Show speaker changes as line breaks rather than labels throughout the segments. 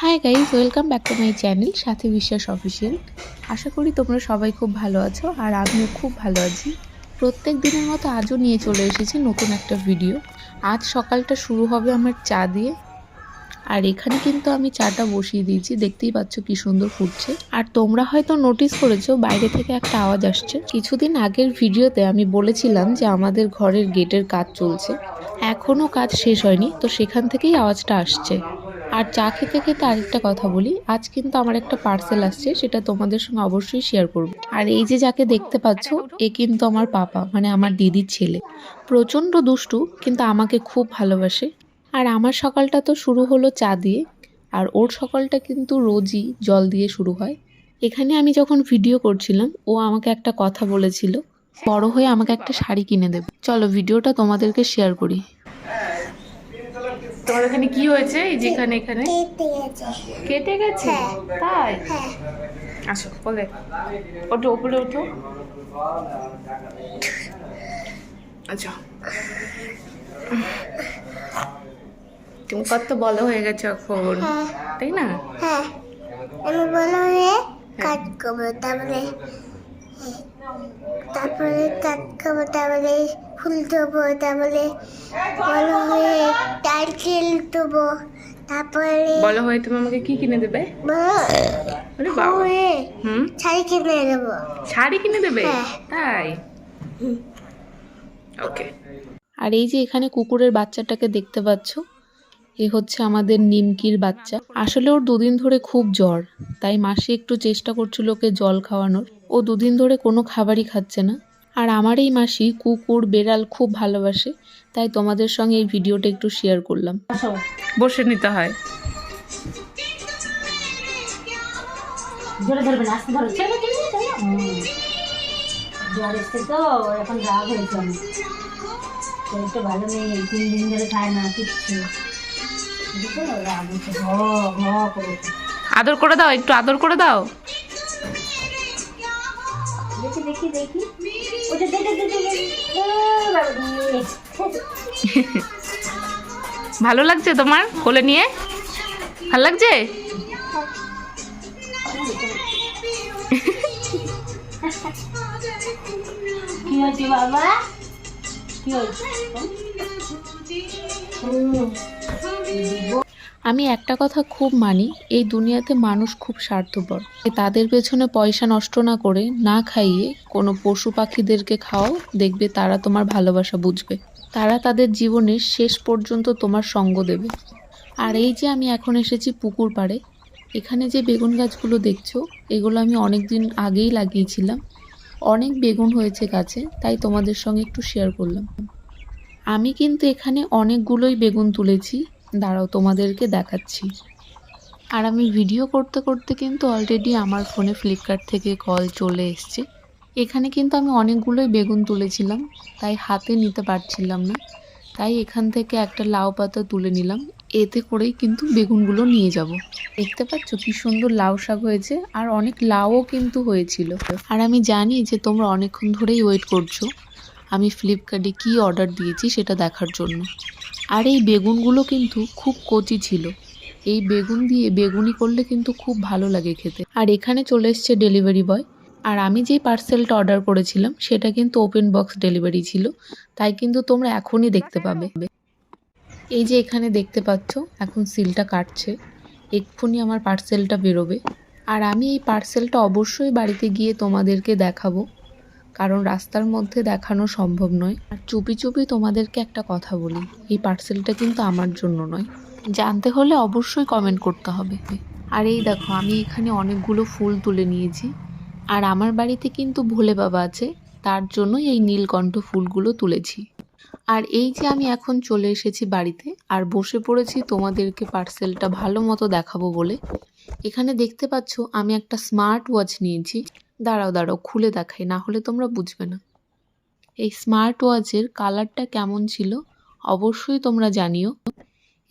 Hi guys, welcome back to my channel সাথী বিশ্বাস official. আশা করি তোমরা সবাই খুব ভালো আছো আর আমিও খুব ভালো আছি। প্রত্যেক দিনের মতো আজও নিয়ে চলে এসেছি নতুন একটা ভিডিও। আজ সকালটা শুরু হবে আমার চা দিয়ে, আর এখানে কিন্তু আমি চাটা বসিয়ে দিয়েছি, দেখতেই পাচ্ছ কি সুন্দর ফুটছে। আর তোমরা হয়তো নোটিস করেছো বাইরে থেকে একটা আওয়াজ আসছে। কিছুদিন আগের ভিডিওতে আমি বলেছিলাম যে আমাদের ঘরের গেটের কাজ চলছে, এখনো কাজ শেষ হয়নি, তো সেখান থেকেই আওয়াজটা আসছে। আর চা খেতে খেতে আরেকটা কথা বলি, আজ কিন্তু আমার একটা পার্সেল আসছে, সেটা তোমাদের সঙ্গে অবশ্যই শেয়ার করব। আর এই যে যাকে দেখতে পাচ্ছ, এ কিন্তু আমার পাপা, মানে আমার দিদির ছেলে। প্রচণ্ড দুষ্টু, কিন্তু আমাকে খুব ভালোবাসে। আর আমার সকালটা তো শুরু হলো চা দিয়ে, আর ওর সকালটা কিন্তু রোজই জল দিয়ে শুরু হয়। এখানে আমি যখন ভিডিও করছিলাম, ও আমাকে একটা কথা বলেছিল, বড় হয়ে আমাকে একটা শাড়ি কিনে দেবে। চলো ভিডিওটা তোমাদেরকে শেয়ার করি। তোমার এখানে কি হয়েছে? এই যে এখানে কেটে গেছে, তাই? আসো বলে, ওঠো উপরে ওঠো। আচ্ছা, তুমি কত বড় হয়ে গেছো এখন, তাই না?
আমি বড় হয়ে কাজ করবো, তারপরে কাজ করবো, তারপরে ফুল দেবো, তারপরে বড় হয়ে নারকেল দেবো, তারপরে
বড় হয়ে তুমি আমাকে কি কিনে দেবে? আরে বাবা,
হয়ে শাড়ি কিনে দেবো।
শাড়ি কিনে দেবে? তাই? ওকে। আর এই যে এখানে কুকুরের বাচ্চাটাকে দেখতে পাচ্ছ, এ হচ্ছে আমাদের নিমকির বাচ্চা। আসলে ওর দুদিন ধরে খুব জ্বর, তাই মাসি একটু চেষ্টা করছিল ওকে জল খাওয়ানোর। ও দুদিন ধরে কোনো খাবারই খাচ্ছে না। আর আমার এই মাসি কুকুর বেড়াল খুব ভালোবাসে, তাই তোমাদের সঙ্গে এই ভিডিওটা একটু শেয়ার করলাম। বসে নিতে হয়।
জোরে ধরবে না, আস্তে ধরো। জ্বর এসছে তো, এখন রাগ হয়েছে অনেক। শরীরটা ভালো নেই, 3 দিন ধরে খায় না কিচ্ছু। রাগ হয়েছে, ঘ ঘ করে।
আদর করে দাও, একটু আদর করে দাও।
দেখি দেখি দেখি, ওটা দেখে দেখে
ভালো লাগছে তোমার কোলে নিয়ে? ভালো লাগছে?
কি হয়েছে বাবা, কি হয়েছে?
আমি একটা কথা খুব মানি, এই দুনিয়াতে মানুষ খুব স্বার্থপর। তাদের পেছনে পয়সা নষ্ট না করে, না খাইয়ে কোনো পশু পাখিদেরকে খাওয়াও, দেখবে তারা তোমার ভালোবাসা বুঝবে। তারা তাদের জীবনের শেষ পর্যন্ত তোমার সঙ্গ দেবে। আর এই যে আমি এখন এসেছি পুকুর পাড়ে। এখানে যে বেগুন গাছগুলো দেখছো, এগুলো আমি অনেক দিন আগেই লাগিয়েছিলাম। অনেক বেগুন হয়েছে গাছে, তাই তোমাদের সঙ্গে একটু শেয়ার করলাম। আমি কিন্তু এখানে অনেকগুলোই বেগুন তুলেছি, দাঁড়াও তোমাদেরকে দেখাচ্ছি। আর আমি ভিডিও করতে করতে কিন্তু অলরেডি আমার ফোনে ফ্লিপকার্ট থেকে কল চলে এসছে। এখানে কিন্তু আমি অনেকগুলোই বেগুন তুলেছিলাম, তাই হাতে নিতে পারছিলাম না, তাই এখান থেকে একটা লাউ পাতা তুলে নিলাম। এতে করেই কিন্তু বেগুনগুলো নিয়ে যাব। দেখতে পাচ্ছ কি সুন্দর লাউ শাক হয়েছে, আর অনেক লাউও কিন্তু হয়েছিল। আর আমি জানি যে তোমরা অনেকক্ষণ ধরেই ওয়েট করছো আমি ফ্লিপকার্টে কি অর্ডার দিয়েছি সেটা দেখার জন্য। আর এই বেগুনগুলো কিন্তু খুব কচি ছিল। এই বেগুন দিয়ে বেগুনি করলে কিন্তু খুব ভালো লাগে খেতে। আর এখানে চলে এসছে ডেলিভারি বয়। আর আমি যেই পার্সেলটা অর্ডার করেছিলাম সেটা কিন্তু ওপেন বক্স ডেলিভারি ছিল, তাই কিন্তু তোমরা এখনই দেখতে পাবে। এই যে এখানে দেখতে পাচ্ছ, এখন সিলটা কাটছে, এক্ষুনি আমার পার্সেলটা বেরোবে। আর আমি এই পার্সেলটা অবশ্যই বাড়িতে গিয়ে তোমাদেরকে দেখাবো, কারণ রাস্তার মধ্যে দেখানো সম্ভব নয়। আর চুপি চুপি তোমাদেরকে একটা কথা বলি, এই পার্সেলটা কিন্তু আমার জন্য নয়। জানতে হলে অবশ্যই কমেন্ট করতে হবে। আর এই দেখো, আমি এখানে অনেকগুলো ফুল তুলে নিয়েছি। আর আমার বাড়িতে কিন্তু ভোলে বাবা আছে, তার জন্যই এই নীলকণ্ঠ ফুলগুলো তুলেছি। আর এই যে আমি এখন চলে এসেছি বাড়িতে, আর বসে পড়েছি তোমাদেরকে পার্সেলটা ভালো মতো দেখাবো বলে। এখানে দেখতে পাচ্ছ আমি একটা স্মার্ট ওয়াচ নিয়েছি। দাঁড়াও দাঁড়াও খুলে দেখাই, না হলে তোমরা বুঝবে না। এই স্মার্ট ওয়াচের কালারটা কেমন ছিল অবশ্যই তোমরা জানিও।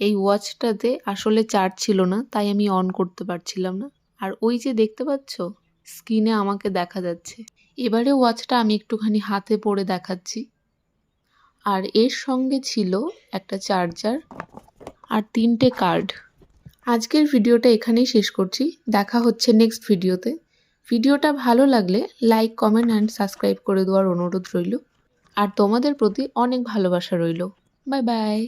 এই ওয়াচটাতে আসলে চার্জ ছিল না, তাই আমি অন করতে পারছিলাম না। আর ওই যে দেখতে পাচ্ছ স্ক্রিনে আমাকে দেখা যাচ্ছে। এবারে ওয়াচটা আমি একটুখানি হাতে পরে দেখাচ্ছি। আর এর সঙ্গে ছিল একটা চার্জার আর 3টে কার্ড। আজকের ভিডিওটা এখানেই শেষ করছি। দেখা হচ্ছে নেক্সট ভিডিওতে। ভিডিওটা ভালো লাগলে লাইক, কমেন্ট অ্যান্ড সাবস্ক্রাইব করে দেওয়ার অনুরোধ রইল। আর তোমাদের প্রতি অনেক ভালোবাসা রইল। Bye bye.